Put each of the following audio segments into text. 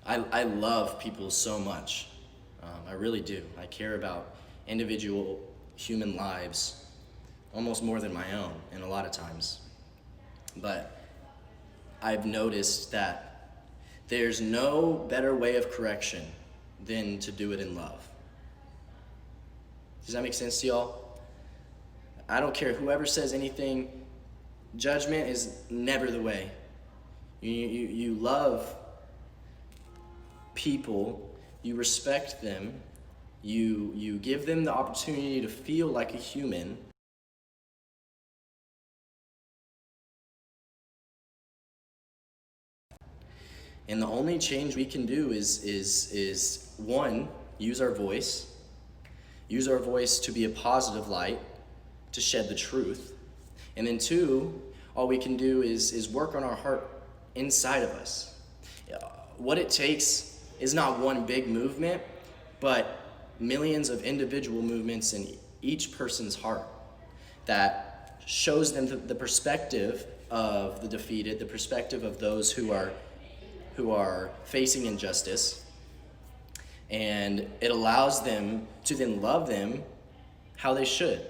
I love people so much. I really do. I care about individual human lives almost more than my own, and a lot of times. But I've noticed that there's no better way of correction than to do it in love. Does that make sense to y'all? I don't care whoever says anything, judgment is never the way. You love people, you respect them, you give them the opportunity to feel like a human. And the only change we can do is one, use our voice to be a positive light, to shed the truth. And then two, all we can do is work on our heart inside of us. What it takes is not one big movement, but millions of individual movements in each person's heart that shows them the perspective of the defeated, the perspective of those who are facing injustice, and it allows them to then love them how they should.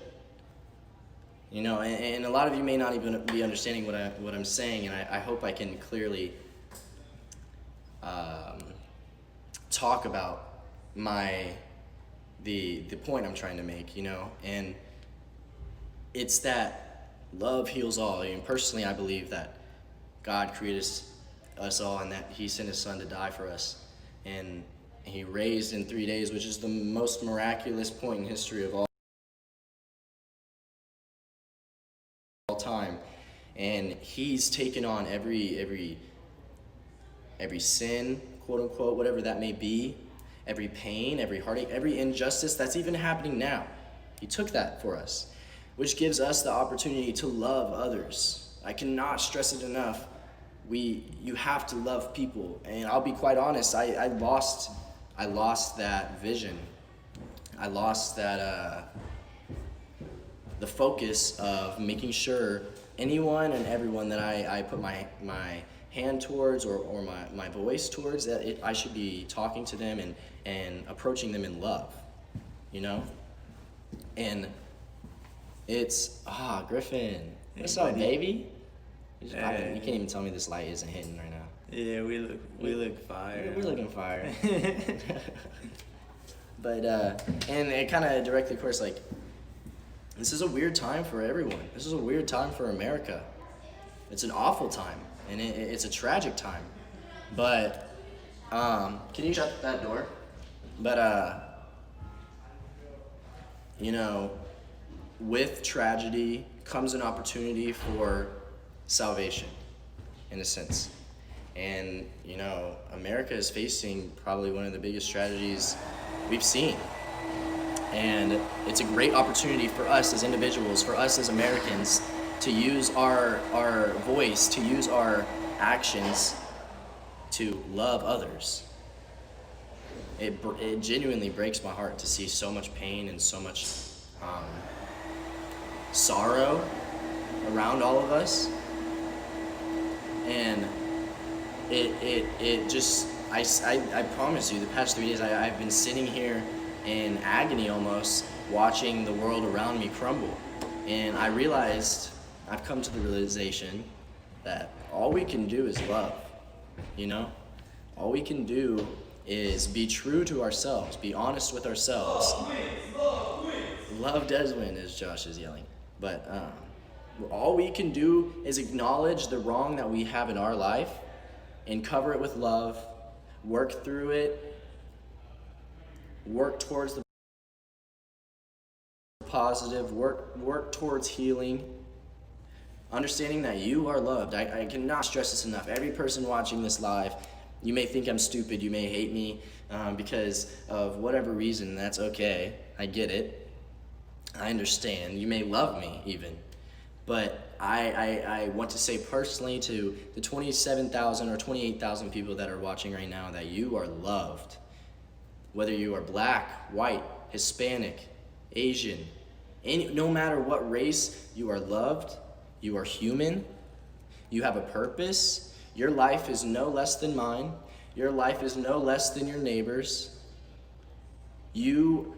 You know, and a lot of you may not even be understanding what I'm saying, and I hope I can clearly talk about the point I'm trying to make, you know, and it's that love heals all. I mean, personally, I believe that God created us all and that He sent His Son to die for us, and He raised in 3 days, which is the most miraculous point in history of all time. And He's taken on every sin, quote unquote, whatever that may be, every pain, every heartache, every injustice that's even happening now. He took that for us, which gives us the opportunity to love others. I cannot stress it enough. You have to love people. And I'll be quite honest, I lost that vision. I lost that the focus of making sure anyone and everyone that I put my hand towards or my voice towards, that I should be talking to them and approaching them in love, you know? And it's, Griffin, what's up, baby? You can't even tell me this light isn't hitting right now. Yeah, we look fire. We're looking fire. But, and it kind of directly, of course, like, this is a weird time for everyone. This is a weird time for America. It's an awful time, and it's a tragic time. But, can you shut that door? But, you know, with tragedy comes an opportunity for salvation, in a sense. And, you know, America is facing probably one of the biggest tragedies we've seen. And it's a great opportunity for us as individuals, for us as Americans, to use our voice, to use our actions to love others. It genuinely breaks my heart to see so much pain and so much sorrow around all of us. And it just, I promise you, the past 3 days I've been sitting here in agony almost, watching the world around me crumble. And I've come to the realization that all we can do is love, you know? All we can do is be true to ourselves, be honest with ourselves. Love does win, as Josh is yelling. But all we can do is acknowledge the wrong that we have in our life and cover it with love, work through it, work towards the positive, work towards healing, understanding that you are loved. I cannot stress this enough. Every person watching this live, you may think I'm stupid, you may hate me because of whatever reason. That's okay. I get it. I understand. You may love me even. But I want to say personally to the 27,000 or 28,000 people that are watching right now that you are loved. Whether you are black, white, Hispanic, Asian, no matter what race, you are loved, you are human, you have a purpose, Your life is no less than mine. Your life is no less than your neighbor's. You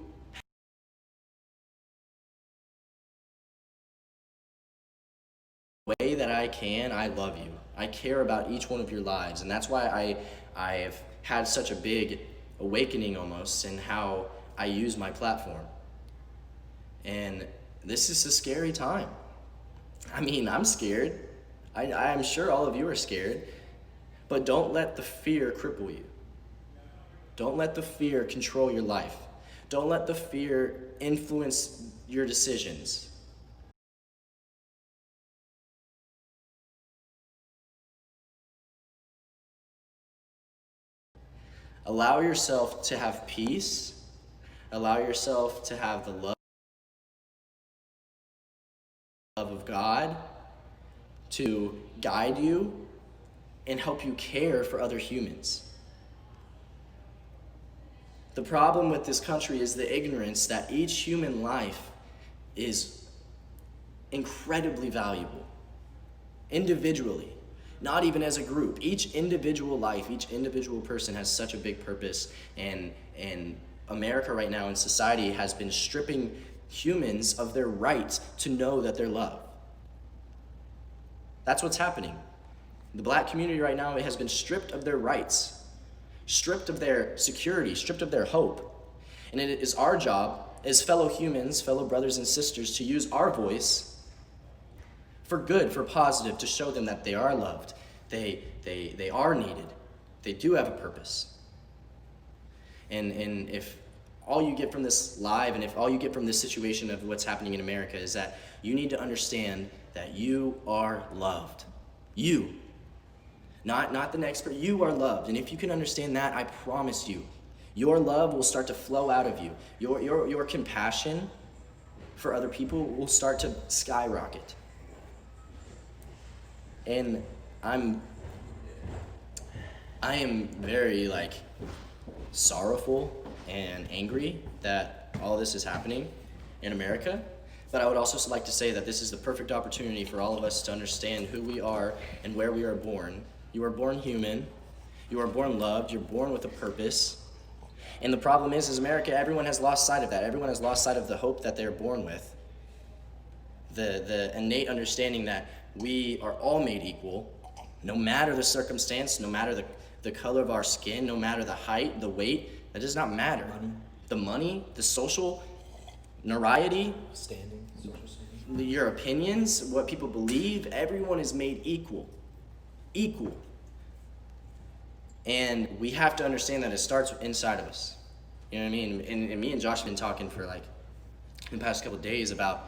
way that I can, I love you. I care about each one of your lives. And that's why I've had such a big awakening almost in how I use my platform. And this is a scary time. I mean, I'm scared. I'm sure all of you are scared. But don't let the fear cripple you. Don't let the fear control your life. Don't let the fear influence your decisions. Allow yourself to have peace. Allow yourself to have the love of God to guide you and help you care for other humans. The problem with this country is the ignorance that each human life is incredibly valuable, individually, not even as a group. Each individual life, each individual person has such a big purpose, and America right now in society has been stripping humans of their right to know that they're loved. That's what's happening. The black community right now has been stripped of their rights, stripped of their security, stripped of their hope. And it is our job as fellow humans, fellow brothers and sisters, to use our voice for good, for positive, to show them that they are loved, they are needed, they do have a purpose. And if all you get from this live, and if all you get from this situation of what's happening in America is that you need to understand that you are loved. You. Not the next person. You are loved. And if you can understand that, I promise you, your love will start to flow out of you. Your compassion for other people will start to skyrocket. And I am very sorrowful and angry that all this is happening in America. But I would also like to say that this is the perfect opportunity for all of us to understand who we are and where we are born. You are born human. You are born loved. You're born with a purpose. And the problem is America, everyone has lost sight of that. Everyone has lost sight of the hope that they're born with. The innate understanding that we are all made equal, no matter the circumstance, no matter the color of our skin, no matter the height, the weight, that does not matter. The money, the social notoriety, Standing, social standing. your opinions, what people believe, everyone is made equal. Equal. And we have to understand that it starts inside of us. You know what I mean? And me and Josh have been talking for the past couple of days about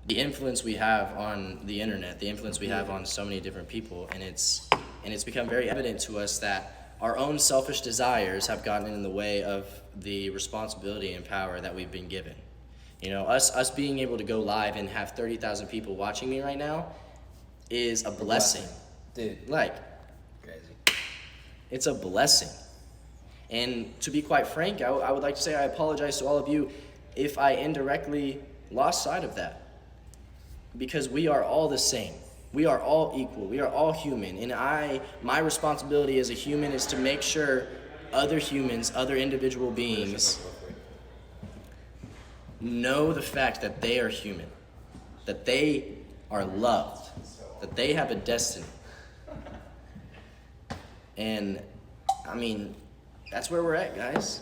the influence we have on the internet, the influence we have on so many different people, and it's become very evident to us that our own selfish desires have gotten in the way of the responsibility and power that we've been given. You know, us being able to go live and have 30,000 people watching me right now is a blessing. Dude. Crazy. It's a blessing. And to be quite frank, I would like to say I apologize to all of you if I indirectly lost sight of that. Because we are all the same. We are all equal. We are all human. And my responsibility as a human is to make sure other humans, other individual beings know the fact that they are human, that they are loved, that they have a destiny. And I mean, that's where we're at, guys.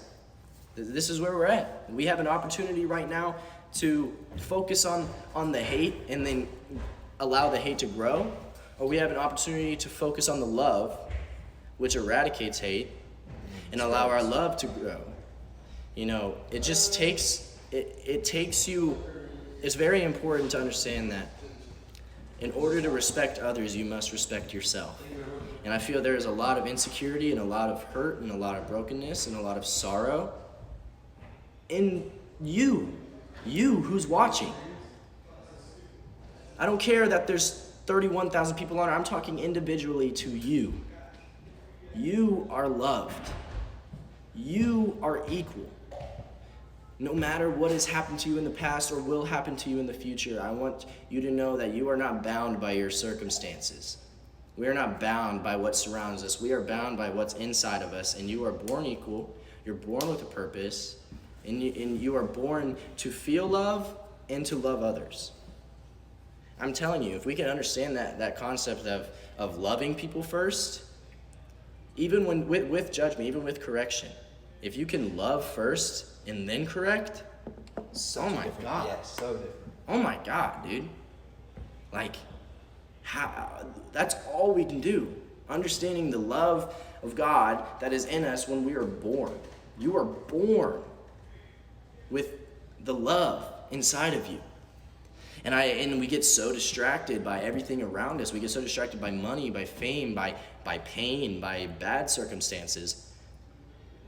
This is where we're at. We have an opportunity right now to focus on the hate and then allow the hate to grow, or we have an opportunity to focus on the love, which eradicates hate, and allow our love to grow. You know, it just takes, it takes you, it's very important to understand that in order to respect others, you must respect yourself. And I feel there is a lot of insecurity and a lot of hurt and a lot of brokenness and a lot of sorrow in you who's watching. I don't care that there's 31,000 people on it. I'm talking individually to you. You are loved. You are equal. No matter what has happened to you in the past or will happen to you in the future, I want you to know that you are not bound by your circumstances. We are not bound by what surrounds us. We are bound by what's inside of us. And you are born equal. You're born with a purpose. And you are born to feel love and to love others. I'm telling you, if we can understand that concept of loving people first, even when with judgment, even with correction, if you can love first and then correct, oh my God. Yeah, so different. Oh my God, dude. Like, how, that's all we can do. Understanding the love of God that is in us when we are born. You are born with the love inside of you. And we get so distracted by everything around us. We get so distracted by money, by fame, by pain, by bad circumstances,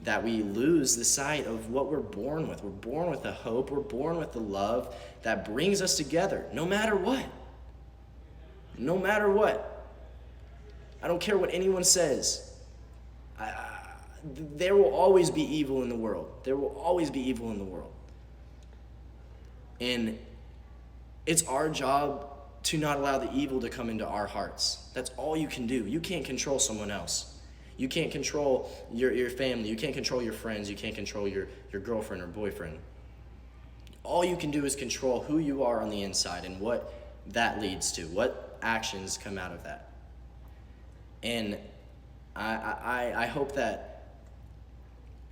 that we lose the sight of what we're born with. We're born with the hope. We're born with the love that brings us together, no matter what. No matter what. I don't care what anyone says. There will always be evil in the world. There will always be evil in the world. And it's our job to not allow the evil to come into our hearts. That's all you can do. You can't control someone else. You can't control your family. You can't control your friends. You can't control your girlfriend or boyfriend. All you can do is control who you are on the inside and what that leads to, what actions come out of that. And I hope that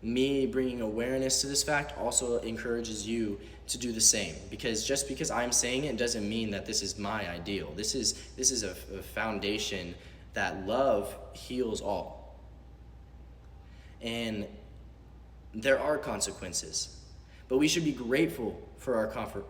me bringing awareness to this fact also encourages you to do the same, because just because I'm saying it doesn't mean that this is my ideal. This is a foundation that love heals all. And there are consequences, but we should be grateful for our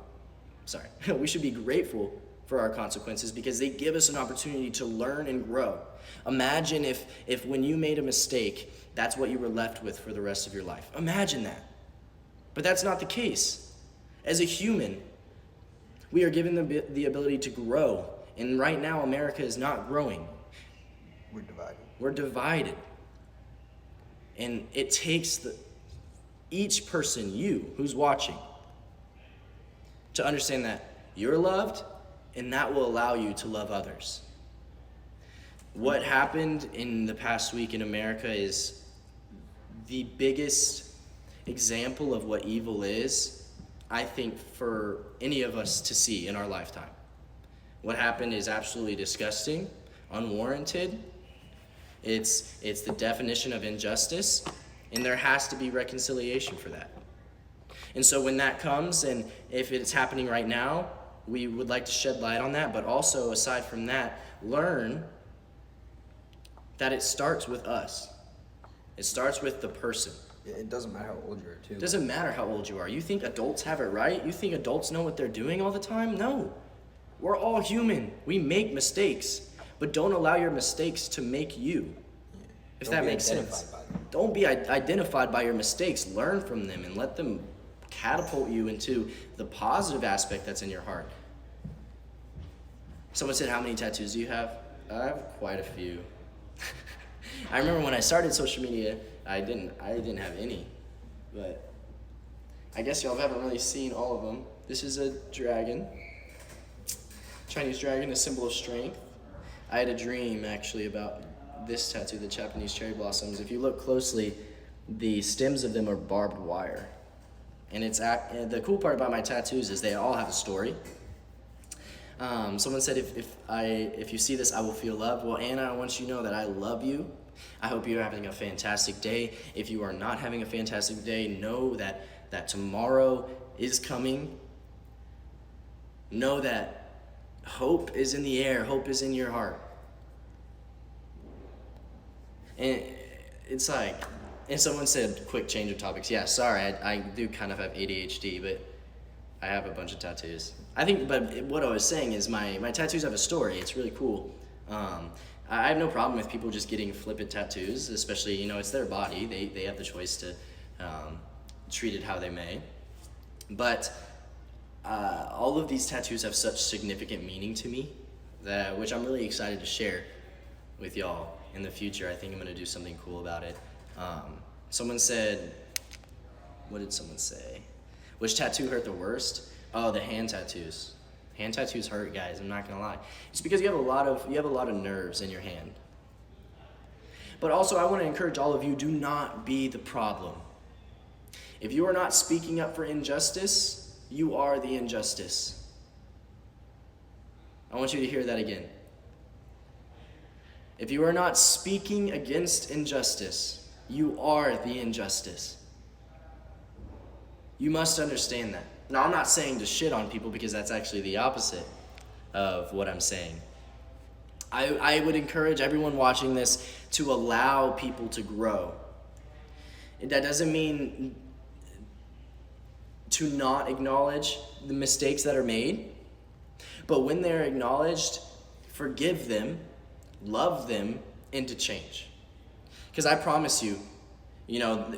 we should be grateful for our consequences because they give us an opportunity to learn and grow. Imagine if when you made a mistake, that's what you were left with for the rest of your life. Imagine that. But that's not the case. As a human, we are given the ability to grow. And right now, America is not growing. We're divided. And it takes each person, you, who's watching, to understand that you're loved, and that will allow you to love others. What happened in the past week in America is the biggest example of what evil is, I think, for any of us to see in our lifetime. What happened is absolutely disgusting, unwarranted. It's the definition of injustice, and there has to be reconciliation for that. And so when that comes, and if it's happening right now, we would like to shed light on that, but also, aside from that, learn that it starts with us. It starts with the person. It doesn't matter how old you are, too. It doesn't matter how old you are. You think adults have it right? You think adults know what they're doing all the time? No. We're all human. We make mistakes, but don't allow your mistakes to make you. If that makes sense. Don't be identified by your mistakes. Learn from them and let them catapult you into the positive aspect that's in your heart. Someone said, how many tattoos do you have? I have quite a few. I remember when I started social media, I didn't have any, but I guess y'all haven't really seen all of them. This is a dragon, Chinese dragon, a symbol of strength. I had a dream actually about this tattoo, the Japanese cherry blossoms. If you look closely, the stems of them are barbed wire. And the cool part about my tattoos is they all have a story. Someone said, if you see this, I will feel love. Well, Anna, I want you to know that I love you. I hope you're having a fantastic day. If you are not having a fantastic day, know that tomorrow is coming. Know that hope is in the air. Hope is in your heart. And it's like, and someone said, quick change of topics. Yeah, sorry, I do kind of have ADHD, but I have a bunch of tattoos. But what I was saying is my tattoos have a story. It's really cool. I have no problem with people just getting flippant tattoos, especially, it's their body. They have the choice to treat it how they may. But all of these tattoos have such significant meaning to me, which I'm really excited to share with y'all in the future. I think I'm going to do something cool about it. Someone said, what did someone say? Which tattoo hurt the worst? Oh, the hand tattoos. Hand tattoos hurt, guys. I'm not gonna lie. It's because you have a lot of nerves in your hand. But also, I want to encourage all of you: do not be the problem. If you are not speaking up for injustice, you are the injustice. I want you to hear that again. If you are not speaking against injustice, you are the injustice. You must understand that. Now, I'm not saying to shit on people, because that's actually the opposite of what I'm saying. I would encourage everyone watching this to allow people to grow. That doesn't mean to not acknowledge the mistakes that are made, but when they're acknowledged, forgive them, love them into change. Because I promise you,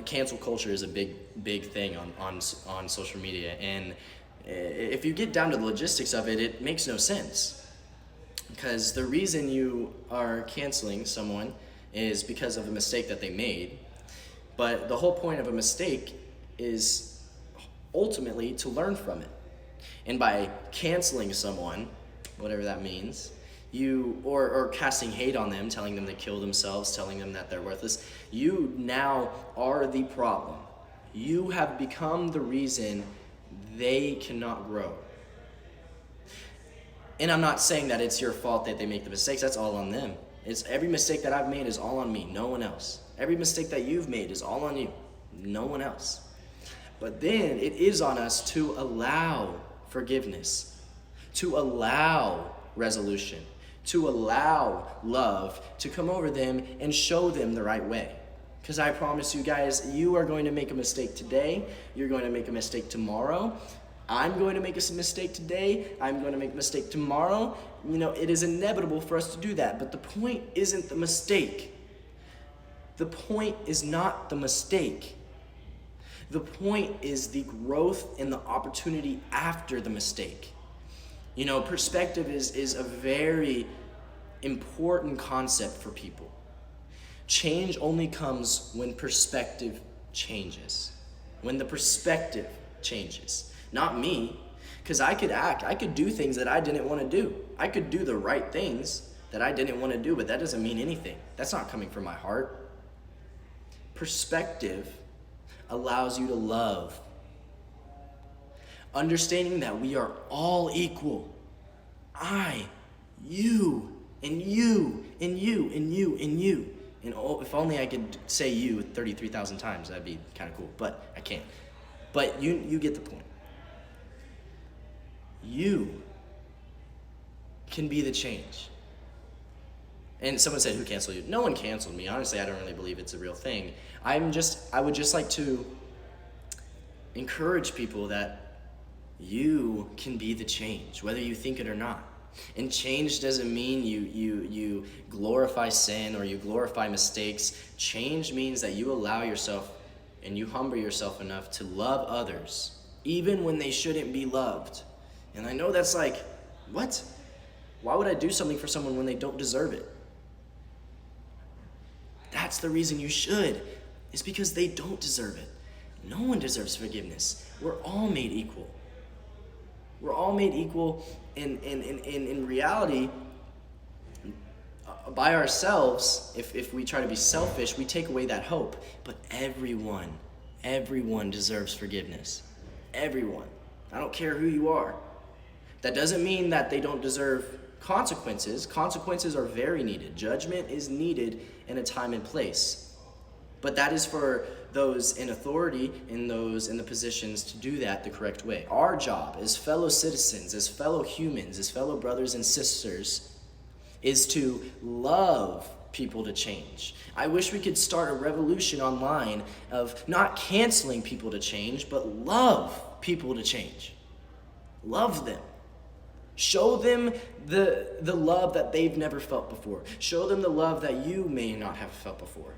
cancel culture is a big thing on social media, and if you get down to the logistics of it, it makes no sense. Because the reason you are canceling someone is because of a mistake that they made, but the whole point of a mistake is ultimately to learn from it. And by canceling someone, whatever that means, or casting hate on them, telling them to kill themselves, telling them that they're worthless, you now are the problem. You have become the reason they cannot grow. And I'm not saying that it's your fault that they make the mistakes. That's all on them. It's every mistake that I've made is all on me, no one else. Every mistake that you've made is all on you, no one else. But then it is on us to allow forgiveness, to allow resolution, to allow love to come over them and show them the right way. Because I promise you guys, you are going to make a mistake today. You're going to make a mistake tomorrow. I'm going to make a mistake today. I'm going to make a mistake tomorrow. It is inevitable for us to do that. But the point isn't the mistake. The point is not the mistake. The point is the growth and the opportunity after the mistake. Perspective is a very important concept for people. Change only comes when perspective changes. When the perspective changes. Not me, because I could do things that I didn't want to do. I could do the right things that I didn't want to do, but that doesn't mean anything. That's not coming from my heart. Perspective allows you to love. Understanding that we are all equal. I, you, and you, and you, and you, and you. And if only I could say you 33,000 times, that'd be kind of cool, but I can't. But you get the point. You can be the change. And someone said, who canceled you? No one canceled me. Honestly, I don't really believe it's a real thing. I would just like to encourage people that you can be the change, whether you think it or not. And change doesn't mean you glorify sin or you glorify mistakes. Change means that you allow yourself and you humble yourself enough to love others, even when they shouldn't be loved. And I know that's like, what? Why would I do something for someone when they don't deserve it? That's the reason you should. It's because they don't deserve it. No one deserves forgiveness. We're all made equal. We're all made equal in reality. By ourselves, if we try to be selfish, we take away that hope. But everyone deserves forgiveness. Everyone. I don't care who you are. That doesn't mean that they don't deserve consequences. Consequences are very needed. Judgment is needed in a time and place. But that is for those in authority and those in the positions to do that the correct way. Our job as fellow citizens, as fellow humans, as fellow brothers and sisters, is to love people to change. I wish we could start a revolution online of not canceling people to change, but love people to change. Love them. Show them the love that they've never felt before. Show them the love that you may not have felt before.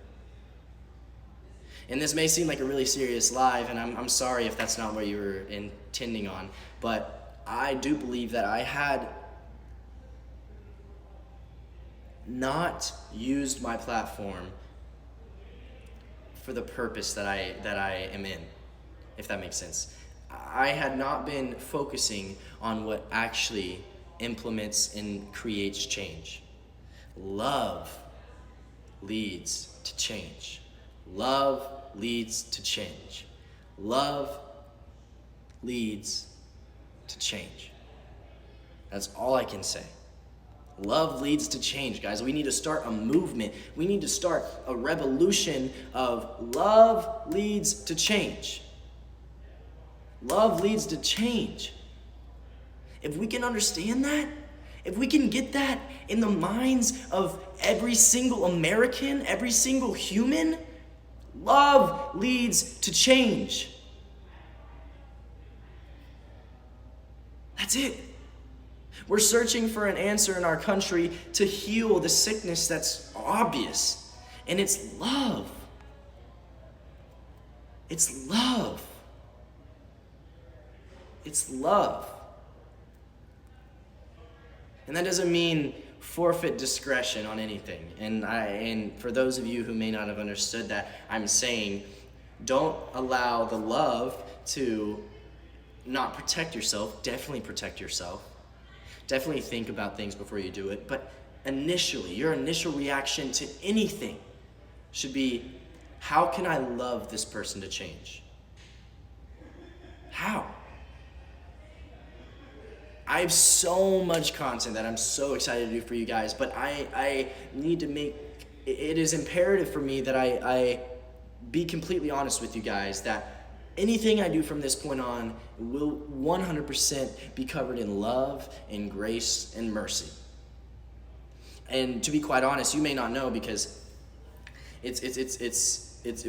And this may seem like a really serious live, and I'm sorry if that's not what you were intending on, but I do believe that I had not used my platform for the purpose that I am in, if that makes sense. I had not been focusing on what actually implements and creates change. Love leads to change. Love leads to change. Love leads to change. That's all I can say. Love leads to change, guys. We need to start a movement. We need to start a revolution of love leads to change. Love leads to change. If we can understand that, if we can get that in the minds of every single American, every single human, love leads to change. That's it. We're searching for an answer in our country to heal the sickness that's obvious, and it's love. It's love. It's love. And that doesn't mean forfeit discretion on anything. And for those of you who may not have understood that, I'm saying don't allow the love to not protect yourself. Definitely protect yourself. Definitely think about things before you do it. But initially, your initial reaction to anything should be, how can I love this person to change? How? I have so much content that I'm so excited to do for you guys, but I need to make, it is imperative for me that I be completely honest with you guys that anything I do from this point on will 100% be covered in love and grace and mercy. And to be quite honest, you may not know because it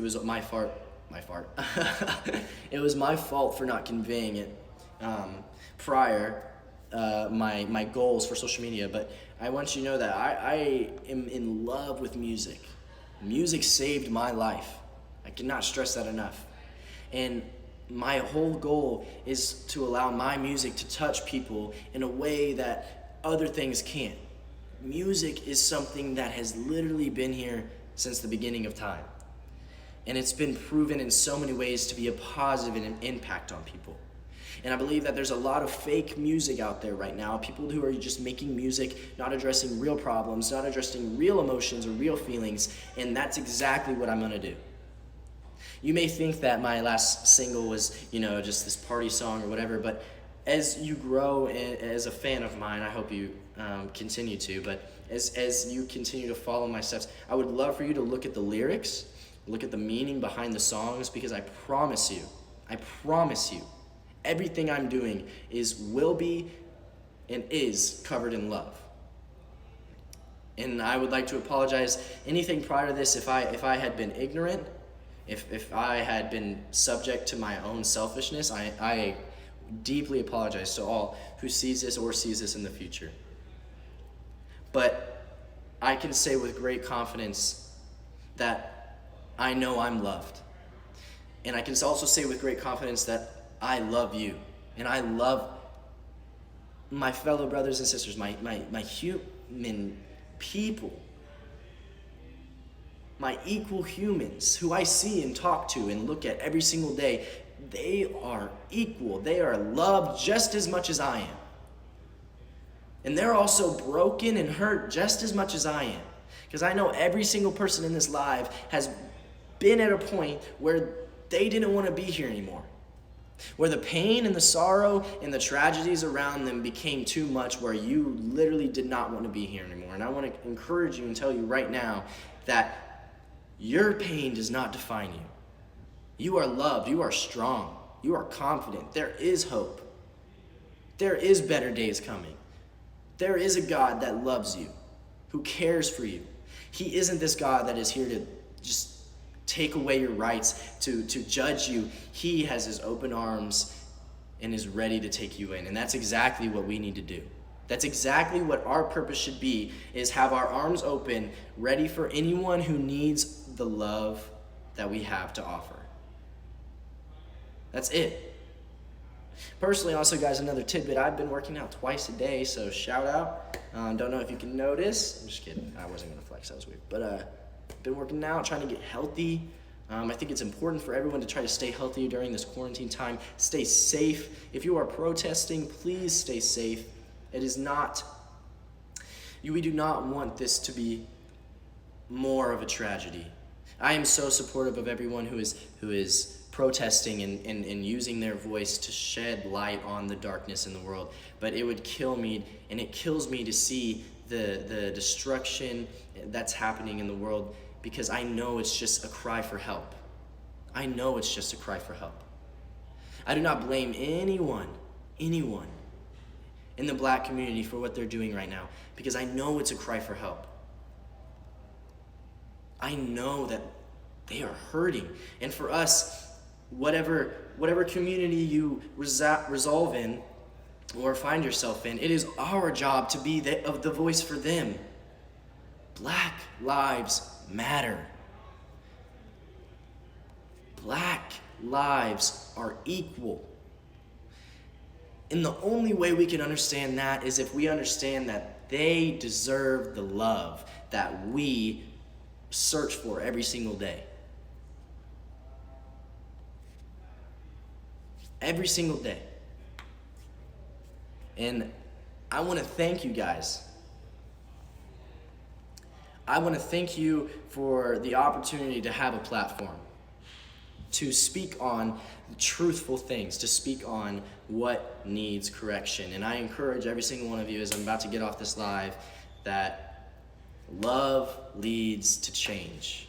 was my fault. It was my fault for not conveying it prior. My goals for social media, but I want you to know that I am in love with music. Music saved my life. I cannot stress that enough. And my whole goal is to allow my music to touch people in a way that other things can't. Music is something that has literally been here since the beginning of time. And it's been proven in so many ways to be a positive and an impact on people. And I believe that there's a lot of fake music out there right now, people who are just making music, not addressing real problems, not addressing real emotions or real feelings, and that's exactly what I'm gonna do. You may think that my last single was, just this party song or whatever, but as you grow as a fan of mine, I hope you continue to, but as you continue to follow my steps, I would love for you to look at the lyrics, look at the meaning behind the songs, because I promise you, everything I'm doing will be and is covered in love. And I would like to apologize anything prior to this if I had been ignorant, if I had been subject to my own selfishness. I deeply apologize to all who sees this or sees this in the future. But I can say with great confidence that I know I'm loved. And I can also say with great confidence that I love you, and I love my fellow brothers and sisters, my human people, my equal humans who I see and talk to and look at every single day. They are equal. They are loved just as much as I am. And they're also broken and hurt just as much as I am. Because I know every single person in this live has been at a point where they didn't want to be here anymore. Where the pain and the sorrow and the tragedies around them became too much, where you literally did not want to be here anymore. And I want to encourage you and tell you right now that your pain does not define you. You are loved. You are strong. You are confident. There is hope. There is better days coming. There is a God that loves you, who cares for you. He isn't this God that is here to just take away your rights, to judge you. He has his open arms and is ready to take you in. And that's exactly what we need to do. That's exactly what our purpose should be, is have our arms open, ready for anyone who needs the love that we have to offer. That's it. Personally, also, guys, another tidbit, I've been working out twice a day, so shout out. Don't know if you can notice. I'm just kidding. I wasn't going to flex. That was weird. But been working out, trying to get healthy. I think it's important for everyone to try to stay healthy during this quarantine time. Stay safe. If you are protesting, please stay safe. It is not, we do not want this to be more of a tragedy. I am so supportive of everyone who is protesting and using their voice to shed light on the darkness in the world. But it would kill me, and it kills me to see the destruction that's happening in the world, because I know it's just a cry for help. I know it's just a cry for help. I do not blame anyone in the black community for what they're doing right now, because I know it's a cry for help. I know that they are hurting. And for us, whatever community you resolve in or find yourself in, it is our job to be the voice for them. Black lives matter. Black lives are equal. And the only way we can understand that is if we understand that they deserve the love that we search for every single day. Every single day. And I want to thank you guys. I want to thank you for the opportunity to have a platform, to speak on truthful things, to speak on what needs correction. And I encourage every single one of you, as I'm about to get off this live, that love leads to change.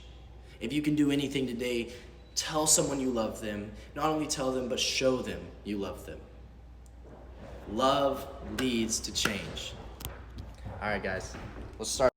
If you can do anything today, tell someone you love them. Not only tell them, but show them you love them. Love leads to change. All right, guys, let's start.